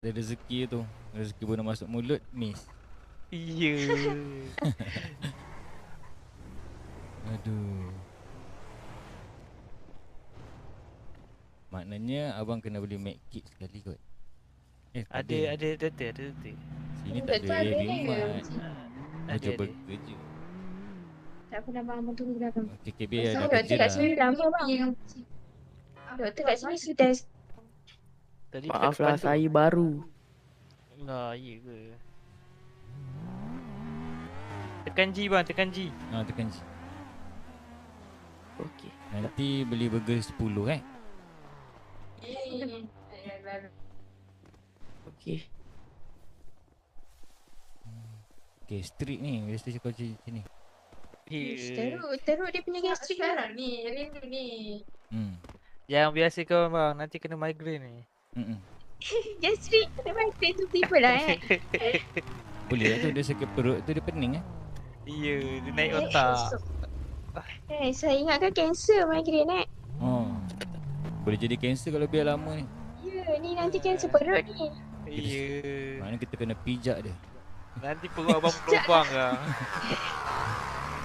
Ada rezeki tu. Rezeki pun dah masuk mulut, miss. Iya. Aduh. Maknanya abang kena beli medkit sekali kot. Tak ada. Ada detik, ada detik. Sini tak ada. Bimat. Abang Ada, jual ada. burger je. Tak apa dah bang, abang tunggu di belakang. KKB Pasal ada doktor kerja kat lah. sini lama bang. Doktor kat sini sudah. Tadi dekat Maaflah, depan tu. saya baru. Lah, iya ke? Tekan G bang, tekan G. Tekan je. Okey. Nanti beli burger 10 Okey. Okay, street ni. Biasa kau sini. Iya. Teruk dia punya gastrik sekarang ni. Rindu ni. Yang biasa kau bang, nanti kena migraine ni. Gastrik kena migraine tu tiba lah Boleh lah tu. Dia sakit perut tu, dia pening Iya, dia naik otak. Saya ingatkan kanser migraine Boleh jadi kanser kalau biar lama ni. Ya, ni nanti kanser perut ni. Iya. Mana kita kena pijak dia. Nanti perut abang berlubang lah.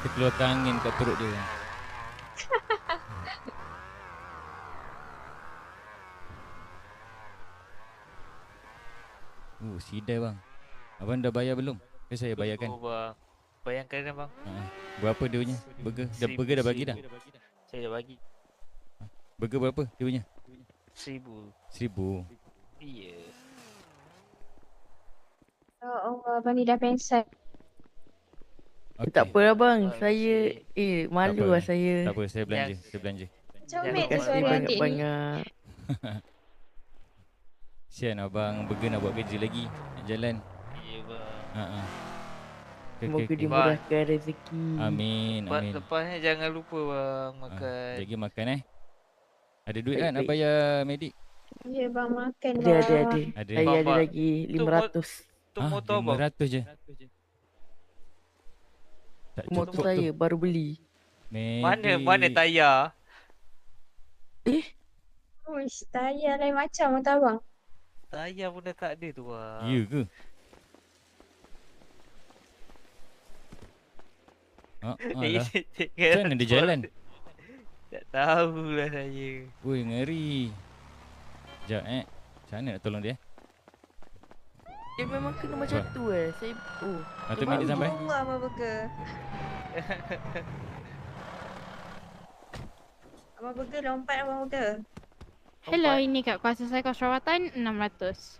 Kita keluarkan angin kat perut dia. Sidai bang. Abang dah bayar belum? Ke saya bayarkan? Oh bang. Bayangkan bang. Berapa dia punya? Burger? Burger dah bagi dah? Saya dah bagi. Burger berapa dia punya? 1000. 1000. Iya. Oh Allah, abang ni dah pensan. Okay. Tak apa lah bang. Saya malu lah saya. Tak apa, saya belanja. Saya belanja. Comel tu Terima kasih suara adik ni. banyak-banyak. Sian abang burger nak buat kerja lagi. Nak jalan. Iya bang. Semoga dimurahkan rezeki. Amin. Amin. Lepasnya jangan lupa bang makan. Jaga makan Ada duit Baik, kan nak baik. bayar medik? Ya bang, makan Ada. lah. Saya ada Bapak. lagi 500. Tu motor bang. 500 je. Tak Motor cukup saya tu. baru beli. Mana tayar? Uish, tayar lain macam motor abang. Tayar pun dah tak ada tu bang. Ya ke? Alah. Macam mana dia jalan? Tak tahulah saya. Ui, ngeri. Sekejap Macam mana nak tolong dia? Dia memang kena macam tu Saya Tu medik sampai? Allah abang burger. Abang burger lompat abang burger. Hello, ini kat kuasa saya kos rawatan 600.